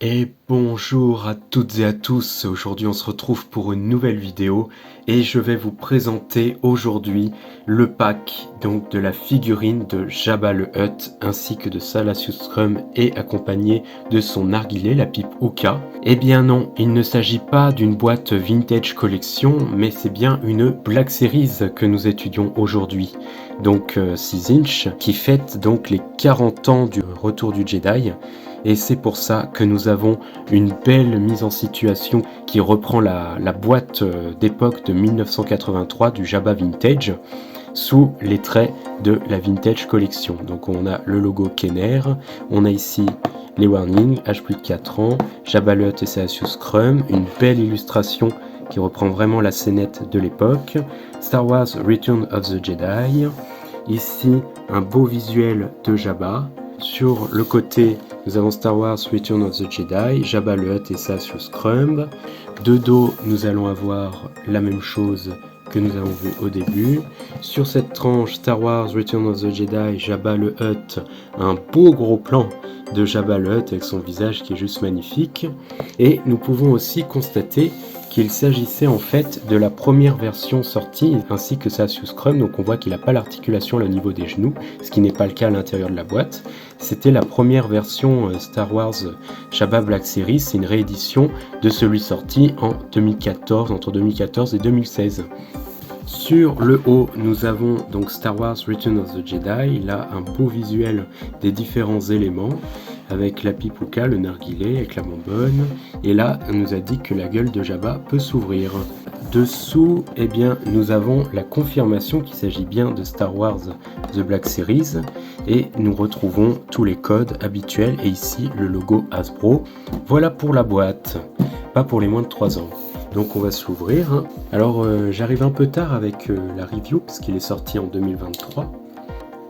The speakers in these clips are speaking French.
Et bonjour à toutes et à tous, aujourd'hui on se retrouve pour une nouvelle vidéo et je vais vous présenter aujourd'hui le pack donc de la figurine de Jabba le Hutt ainsi que de Salacious Crumb et accompagné de son narguilé, la pipe Hookah. Eh bien non, il ne s'agit pas d'une boîte vintage collection mais c'est bien une Black Series que nous étudions aujourd'hui. Donc 6 inch qui fête donc les 40 ans du retour du Jedi. Et c'est pour ça que nous avons une belle mise en situation qui reprend la boîte d'époque de 1983 du Jabba Vintage sous les traits de la Vintage Collection. Donc on a le logo Kenner, on a ici les warnings, H plus de 4 ans, Jabba le Hutt et Salacious Crumb, une belle illustration qui reprend vraiment la scénette de l'époque, Star Wars Return of the Jedi, ici un beau visuel de Jabba. Sur le côté, nous avons Star Wars Return of the Jedi, Jabba le Hutt et Salacious Crumb. De dos, nous allons avoir la même chose que nous avons vu au début. Sur cette tranche, Star Wars Return of the Jedi, Jabba le Hutt, un beau gros plan de Jabba le Hutt avec son visage qui est juste magnifique. Et nous pouvons aussi constater qu'il s'agissait en fait de la première version sortie ainsi que Salacious Crumb, donc on voit qu'il n'a pas l'articulation au niveau des genoux, ce qui n'est pas le cas à l'intérieur de la boîte. C'était la première version Star Wars Jabba Black Series, c'est une réédition de celui sorti en 2014, entre 2014 et 2016. Sur le haut, nous avons donc Star Wars Return of the Jedi, là un beau visuel des différents éléments, avec la pipe Hookah, le narguilé, avec la bonbonne, et là on nous a dit que la gueule de Jabba peut s'ouvrir. Dessous, eh bien, nous avons la confirmation qu'il s'agit bien de Star Wars The Black Series, et nous retrouvons tous les codes habituels, et ici le logo Hasbro. Voilà pour la boîte, pas pour les moins de 3 ans. Donc on va se l'ouvrir. Alors j'arrive un peu tard avec la review, parce qu'il est sorti en 2023.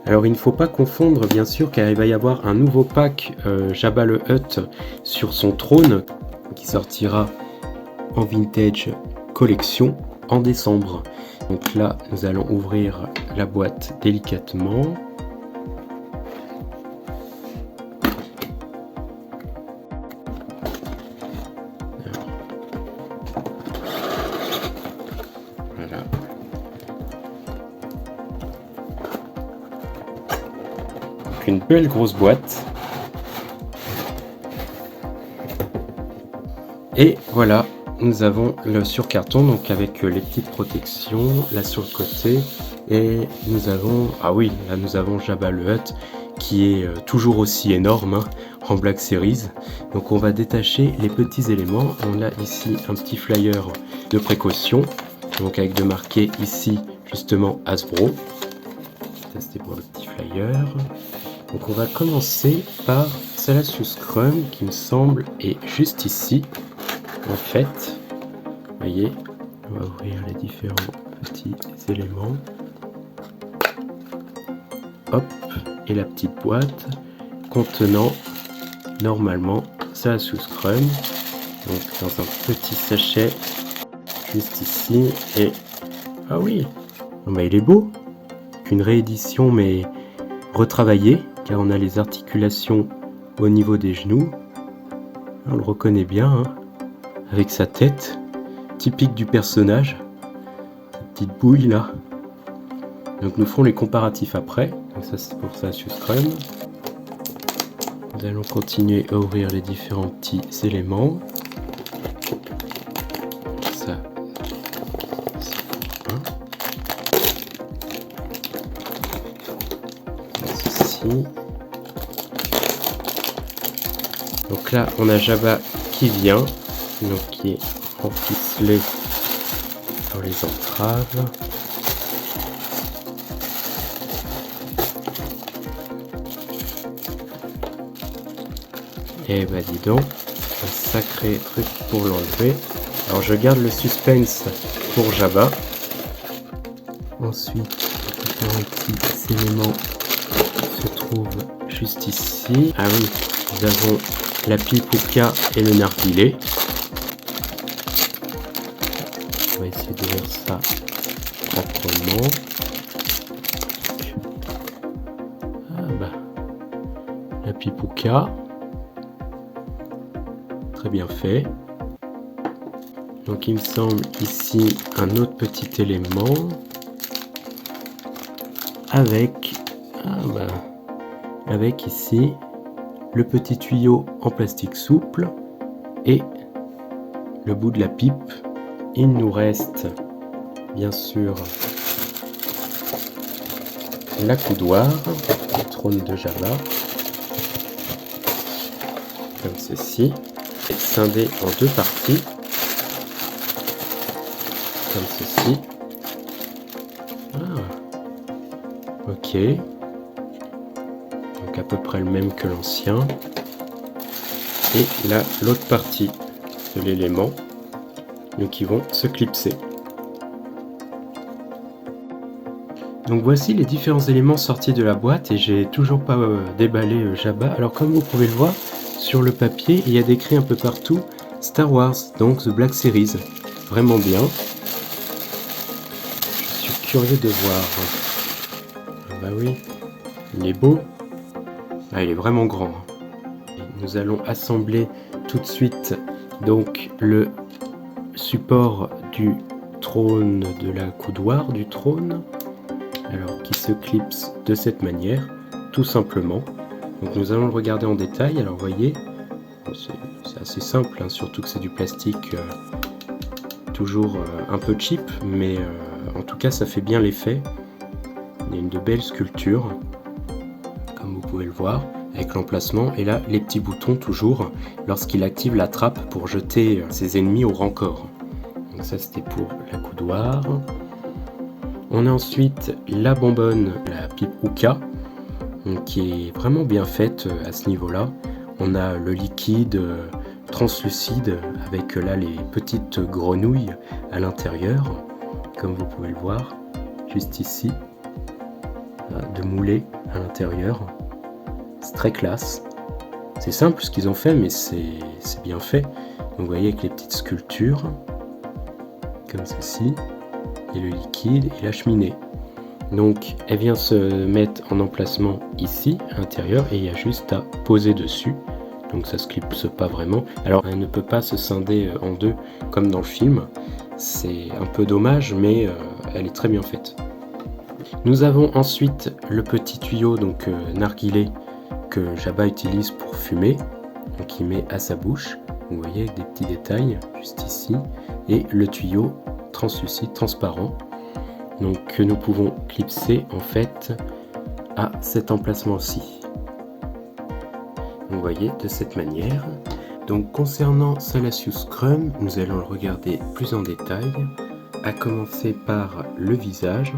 Alors il ne faut pas confondre bien sûr car il va y avoir un nouveau pack Jabba le Hutt sur son trône qui sortira en vintage collection en décembre. Donc là nous allons ouvrir la boîte délicatement. Voilà. Une belle grosse boîte. Et voilà, nous avons le sur-carton, donc avec les petites protections, là sur le côté. Et nous avons, ah oui, là nous avons Jabba le Hutt, qui est toujours aussi énorme, hein, en Black Series. Donc on va détacher les petits éléments. On a ici un petit flyer de précaution, donc avec de marqué ici, justement, Hasbro. Ça c'était pour le petit flyer. Donc on va commencer par Salacious Crumb qui me semble est juste ici. En fait, vous voyez, on va ouvrir les différents petits éléments. Hop, et la petite boîte contenant normalement Salacious Crumb. Donc dans un petit sachet juste ici. Et ah oui, oh, bah, il est beau. Une réédition mais retravaillée car on a les articulations au niveau des genoux. On le reconnaît bien, hein, avec sa tête typique du personnage, sa petite bouille là. Donc nous ferons les comparatifs après. Donc ça c'est pour Salacious Crumb. Nous allons continuer à ouvrir les différents petits éléments. Ça, c'est un. Ceci. Donc là, on a Jabba qui vient, donc qui est enficelé sur les entraves. Et bah dis donc, un sacré truc pour l'enlever. Alors je garde le suspense pour Jabba. Ensuite, différents petits éléments se trouvent juste ici. Ah oui, nous avons la pipe Hookah et le narguilé. On va essayer d'ouvrir ça proprement. Ah bah, la pipe Hookah. très bien fait. Donc il me semble ici un autre petit élément avec, avec ici le petit tuyau en plastique souple et le bout de la pipe. Il nous reste bien sûr l'accoudoir, le trône de Jabba, comme ceci, et scindé en deux parties, comme ceci. Ok, donc à peu près le même que l'ancien. Et là, l'autre partie de l'élément, donc qui vont se clipser. Donc voici les différents éléments sortis de la boîte et j'ai toujours pas déballé Jabba. Alors comme vous pouvez le voir, sur le papier, il y a décrit un peu partout Star Wars, donc The Black Series. Vraiment bien. Je suis curieux de voir. Bah oui, il est beau. Ah, il est vraiment grand. Nous allons assembler tout de suite donc le support du trône, de l'accoudoir du trône. Alors qui se clipse de cette manière, tout simplement. Donc nous allons le regarder en détail. Alors vous voyez, c'est assez simple, hein, surtout que c'est du plastique toujours un peu cheap, mais en tout cas ça fait bien l'effet. Il y a une de belles sculptures, comme vous pouvez le voir, avec l'emplacement, et là les petits boutons toujours, lorsqu'il active la trappe pour jeter ses ennemis au rancor. Donc ça c'était pour l'accoudoir. On a ensuite la bonbonne, la pipe Uka, qui est vraiment bien faite à ce niveau-là. On a le liquide translucide avec là les petites grenouilles à l'intérieur, comme vous pouvez le voir, juste ici, de mouler à l'intérieur. C'est très classe. C'est simple ce qu'ils ont fait, mais c'est bien fait. Donc vous voyez avec les petites sculptures, comme ceci, et le liquide et la cheminée. Donc elle vient se mettre en emplacement ici à l'intérieur et il y a juste à poser dessus. Donc ça se clipse pas vraiment. Alors elle ne peut pas se scinder en deux comme dans le film. C'est un peu dommage, mais elle est très bien faite. Nous avons ensuite le petit tuyau donc narguilé que Jabba utilise pour fumer. Donc il met à sa bouche. Vous voyez avec des petits détails juste ici. Et le tuyau translucide, transparent. Donc que nous pouvons clipser en fait à cet emplacement-ci. Vous voyez de cette manière. Donc concernant Salacious Crumb, nous allons le regarder plus en détail, à commencer par le visage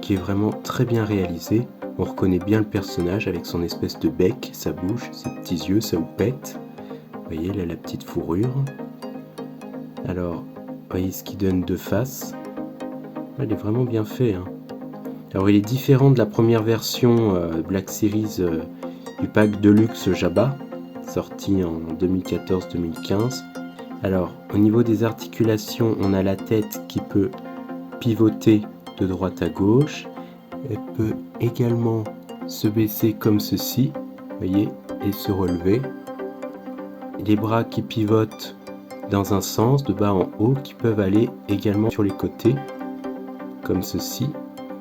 qui est vraiment très bien réalisé. On reconnaît bien le personnage avec son espèce de bec, sa bouche, ses petits yeux, sa houppette. Vous voyez là la petite fourrure. Alors, vous voyez ce qui donne deux faces. Il est vraiment bien fait, hein. Alors il est différent de la première version Black Series du pack Deluxe Jabba, sorti en 2014-2015. Alors au niveau des articulations, on a la tête qui peut pivoter de droite à gauche. Elle peut également se baisser comme ceci, voyez, et se relever. Les bras qui pivotent dans un sens, de bas en haut, qui peuvent aller également sur les côtés, comme ceci.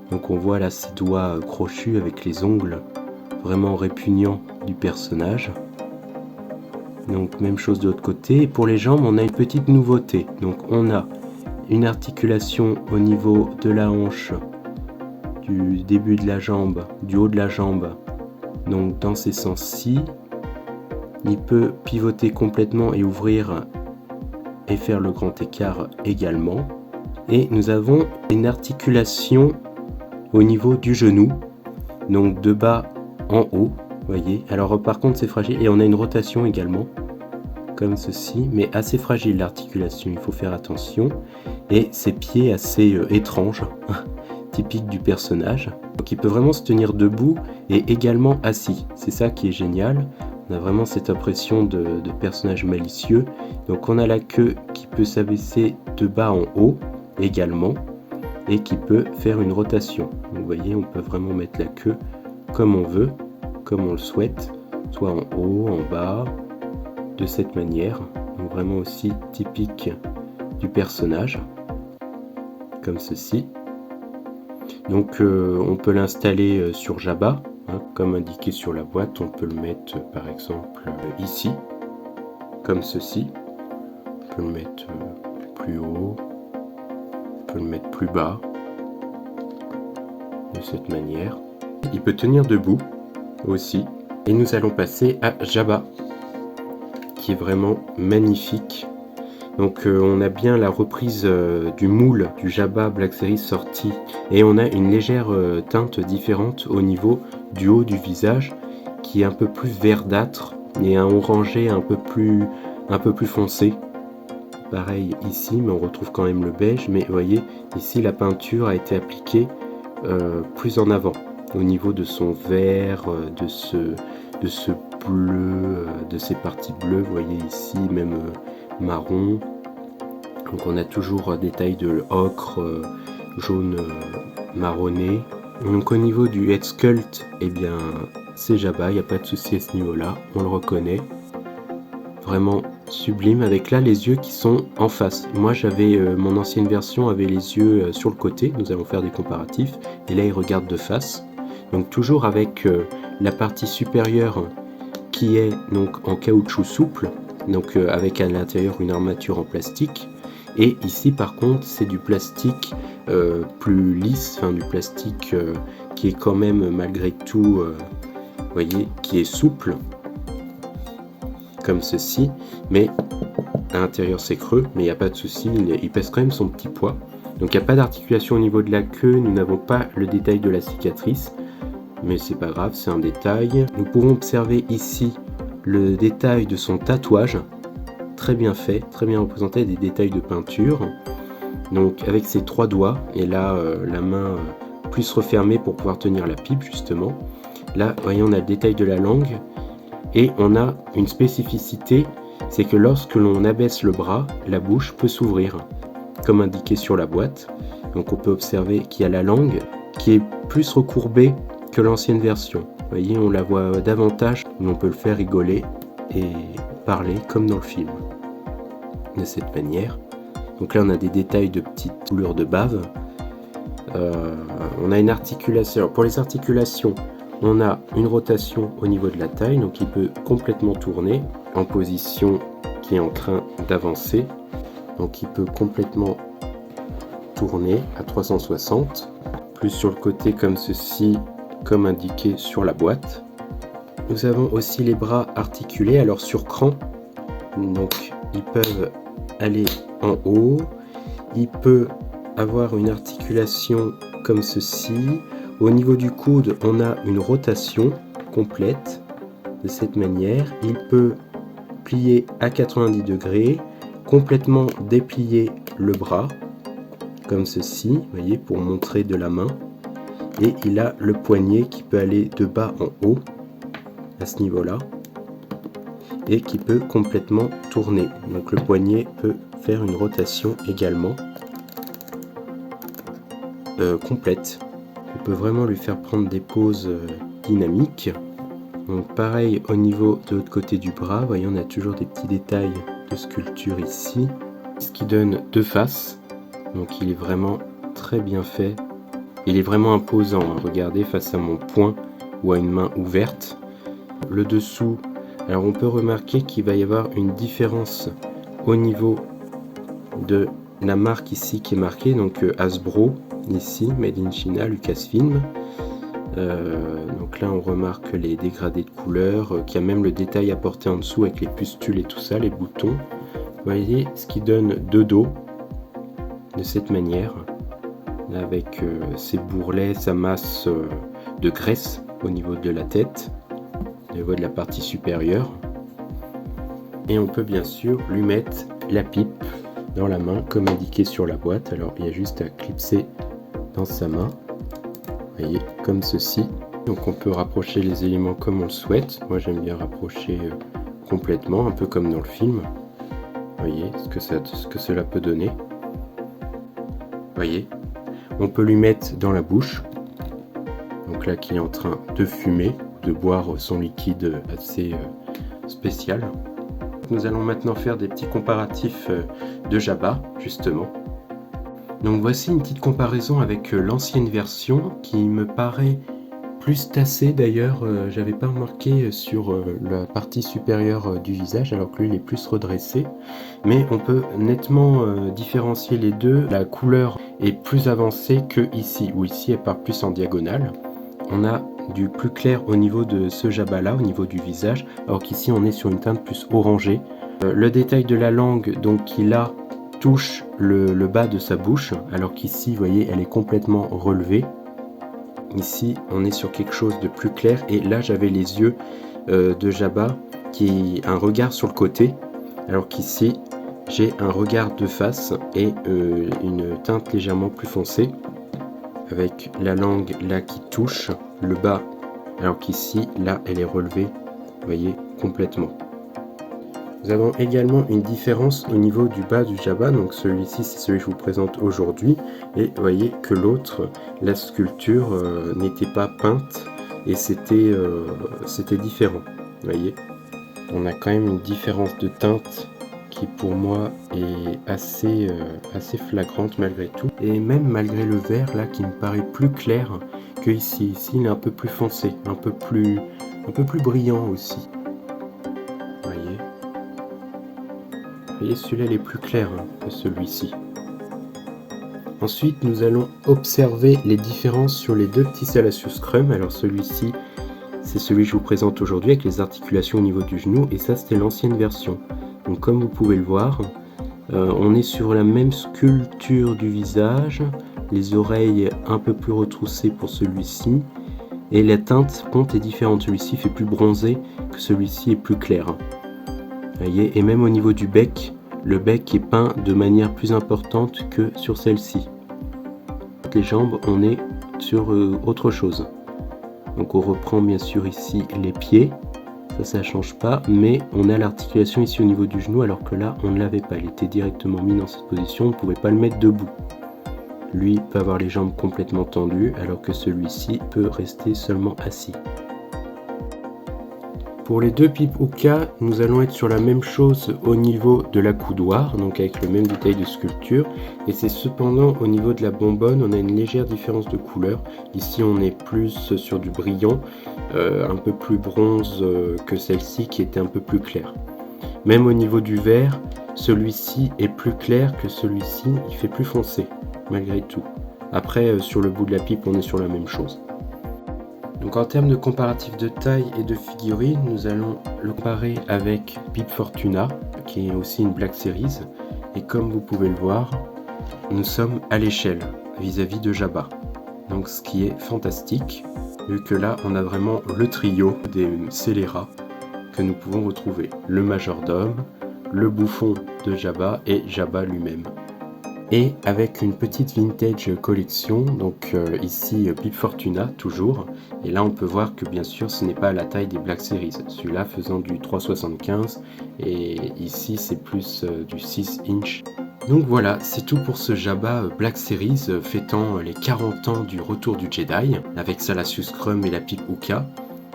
Donc on voit là ses doigts crochus avec les ongles vraiment répugnants du personnage. Donc même chose de l'autre côté. Et pour les jambes, on a une petite nouveauté. Donc on a une articulation au niveau de la hanche, du début de la jambe, du haut de la jambe. Donc dans ces sens-ci, il peut pivoter complètement et ouvrir et faire le grand écart également. Et nous avons une articulation au niveau du genou, donc de bas en haut, voyez. Alors par contre c'est fragile et on a une rotation également, comme ceci, mais assez fragile l'articulation, il faut faire attention. Et ses pieds assez étranges, typiques du personnage. Donc il peut vraiment se tenir debout et également assis, c'est ça qui est génial. On a vraiment cette impression de personnage malicieux. Donc on a la queue qui peut s'abaisser de bas en haut également, et qui peut faire une rotation. Vous voyez, on peut vraiment mettre la queue comme on veut, comme on le souhaite, soit en haut, en bas, de cette manière. donc vraiment aussi typique du personnage, comme ceci. Donc on peut l'installer sur Jabba, hein, comme indiqué sur la boîte. On peut le mettre par exemple ici, comme ceci. On peut le mettre plus haut, on peut le mettre plus bas, de cette manière. Il peut tenir debout aussi. Et nous allons passer à Jabba, qui est vraiment magnifique. Donc on a bien la reprise du moule du Jabba Black Series sorti, et on a une légère teinte différente au niveau du haut du visage, qui est un peu plus verdâtre et un orangé un peu plus foncé. Pareil ici, mais on retrouve quand même le beige, mais vous voyez ici la peinture a été appliquée plus en avant au niveau de son vert, de ce bleu, de ces parties bleues, vous voyez ici même marron. Donc on a toujours des tailles de ocre, jaune marronné. Donc au niveau du head sculpt, eh bien c'est Jabba, il n'y a pas de souci à ce niveau là, on le reconnaît. Vraiment sublime, avec là les yeux qui sont en face. Moi j'avais, mon ancienne version avait les yeux sur le côté, nous allons faire des comparatifs, et là il regarde de face. Donc toujours avec la partie supérieure qui est donc en caoutchouc souple, donc avec à l'intérieur une armature en plastique, et ici par contre c'est du plastique plus lisse, enfin du plastique qui est quand même malgré tout, vous voyez, qui est souple, comme ceci, mais à l'intérieur c'est creux, mais il n'y a pas de souci, il pèse quand même son petit poids. Donc il n'y a pas d'articulation au niveau de la queue, nous n'avons pas le détail de la cicatrice, mais c'est pas grave, c'est un détail. Nous pouvons observer ici le détail de son tatouage, très bien fait, très bien représenté, des détails de peinture. Donc avec ses 3 doigts, et là la main plus refermée pour pouvoir tenir la pipe justement. Là, voyez, on a le détail de la langue, et on a une spécificité, c'est que lorsque l'on abaisse le bras, la bouche peut s'ouvrir, comme indiqué sur la boîte. Donc on peut observer qu'il y a la langue qui est plus recourbée que l'ancienne version. Vous voyez, on la voit davantage, on peut le faire rigoler et parler comme dans le film, de cette manière. Donc là on a des détails de petites couleurs de bave. On a une articulation. Alors, pour les articulations, on a une rotation au niveau de la taille, donc il peut complètement tourner en position qui est en train d'avancer. Donc il peut complètement tourner à 360, plus sur le côté comme ceci, comme indiqué sur la boîte. Nous avons aussi les bras articulés, alors sur cran, donc ils peuvent aller en haut. Il peut avoir une articulation comme ceci. Au niveau du coude, on a une rotation complète de cette manière. Il peut plier à 90 degrés, complètement déplier le bras comme ceci, vous voyez, pour montrer de la main. Et il a le poignet qui peut aller de bas en haut à ce niveau-là, et qui peut complètement tourner. Donc le poignet peut faire une rotation également complète. On peut vraiment lui faire prendre des poses dynamiques. Donc pareil au niveau de l'autre côté du bras, voyez, on a toujours des petits détails de sculpture ici, ce qui donne 2 faces. Donc il est vraiment très bien fait. Il est vraiment imposant, hein. Regardez, face à mon poing ou à une main ouverte. Le dessous, alors on peut remarquer qu'il va y avoir une différence au niveau de la marque ici qui est marquée, donc Hasbro, ici, Made in China, Lucasfilm. Donc là on remarque les dégradés de couleurs, qu'il y a même le détail apporté en dessous avec les pustules et tout ça, les boutons. Vous voyez, ce qui donne 2 dos, de cette manière, avec ses bourrelets, sa masse de graisse au niveau de la tête, au niveau de la partie supérieure. Et on peut bien sûr lui mettre la pipe dans la main comme indiqué sur la boîte. Alors il y a juste à clipser dans sa main, vous voyez, comme ceci. Donc on peut rapprocher les éléments comme on le souhaite. Moi j'aime bien rapprocher complètement, un peu comme dans le film. Vous voyez ce que cela peut donner. Vous voyez, on peut lui mettre dans la bouche, donc là qui est en train de fumer, de boire son liquide assez spécial. nous allons maintenant faire des petits comparatifs de Jabba, justement. Donc voici une petite comparaison avec l'ancienne version qui me paraît plus tassé. D'ailleurs, j'avais pas remarqué sur la partie supérieure du visage, alors que lui il est plus redressé. Mais on peut nettement différencier les deux. La couleur est plus avancée que ici, où ici elle part plus en diagonale. On a du plus clair au niveau de ce Jabba là, au niveau du visage, alors qu'ici on est sur une teinte plus orangée. Le détail de la langue, donc qui là touche le bas de sa bouche, alors qu'ici, vous voyez, elle est complètement relevée. Ici, on est sur quelque chose de plus clair, et là, j'avais les yeux de Jabba qui a un regard sur le côté, alors qu'ici, j'ai un regard de face et une teinte légèrement plus foncée, avec la langue là qui touche le bas, alors qu'ici, là, elle est relevée, vous voyez, complètement. Nous avons également une différence au niveau du bas du Jabba, donc celui-ci c'est celui que je vous présente aujourd'hui, et vous voyez que l'autre, la sculpture n'était pas peinte et c'était différent, vous voyez. On a quand même une différence de teinte qui pour moi est assez flagrante malgré tout, et même malgré le vert là qui me paraît plus clair que ici. Ici il est un peu plus foncé, un peu plus brillant aussi. Vous voyez, celui-là il est plus clair que celui-ci. Ensuite, nous allons observer les différences sur les deux petits Salacious Crumb. Alors celui-ci, c'est celui que je vous présente aujourd'hui avec les articulations au niveau du genou, et ça c'était l'ancienne version. Donc comme vous pouvez le voir, on est sur la même sculpture du visage, les oreilles un peu plus retroussées pour celui-ci, et la teinte est différente. Celui-ci fait plus bronzé que celui-ci est plus clair. Voyez, et même au niveau du bec, le bec est peint de manière plus importante que sur celle-ci. Les jambes, on est sur autre chose. Donc on reprend bien sûr ici les pieds, ça change pas, mais on a l'articulation ici au niveau du genou, alors que là on ne l'avait pas, il était directement mis dans cette position, on ne pouvait pas le mettre debout. Lui peut avoir les jambes complètement tendues, alors que celui-ci peut rester seulement assis. Pour les deux Pip Uka, nous allons être sur la même chose au niveau de la coudoir, donc avec le même détail de sculpture, et c'est cependant au niveau de la bonbonne, on a une légère différence de couleur. Ici on est plus sur du brillant, un peu plus bronze que celle-ci qui était un peu plus claire. Même au niveau du vert, celui-ci est plus clair que celui-ci, il fait plus foncé, malgré tout. Après, sur le bout de la pipe, on est sur la même chose. Donc en termes de comparatif de taille et de figurine, nous allons le comparer avec Pip Fortuna, qui est aussi une Black Series. Et comme vous pouvez le voir, nous sommes à l'échelle vis-à-vis de Jabba. Donc ce qui est fantastique, vu que là on a vraiment le trio des scélérats que nous pouvons retrouver. Le majordome, le bouffon de Jabba et Jabba lui-même. Et avec une petite vintage collection, donc ici Pip Fortuna toujours, et là on peut voir que bien sûr ce n'est pas à la taille des Black Series, celui-là faisant du 3,75 et ici c'est plus du 6 inch. Donc voilà, c'est tout pour ce Jabba Black Series fêtant les 40 ans du retour du Jedi, avec Salacious Crumb et la Pip Uka.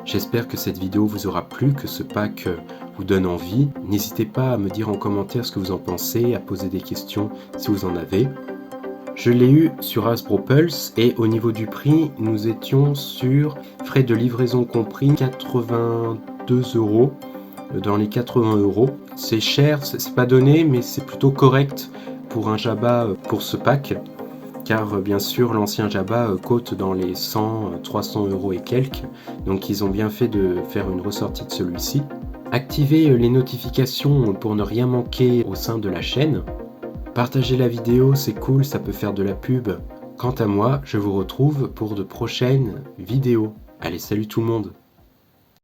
J'espère que cette vidéo vous aura plu, que ce pack vous donne envie. N'hésitez pas à me dire en commentaire ce que vous en pensez, à poser des questions si vous en avez. Je l'ai eu sur Hasbro Pulse et au niveau du prix, nous étions sur frais de livraison compris 82 €, dans les 80 €. C'est cher, c'est pas donné, mais c'est plutôt correct pour un Jabba pour ce pack. Car bien sûr l'ancien Jabba cote dans les 100-300 € et quelques, donc ils ont bien fait de faire une ressortie de celui-ci. Activez les notifications pour ne rien manquer au sein de la chaîne. Partagez la vidéo, c'est cool, ça peut faire de la pub. Quant à moi, je vous retrouve pour de prochaines vidéos. Allez, salut tout le monde!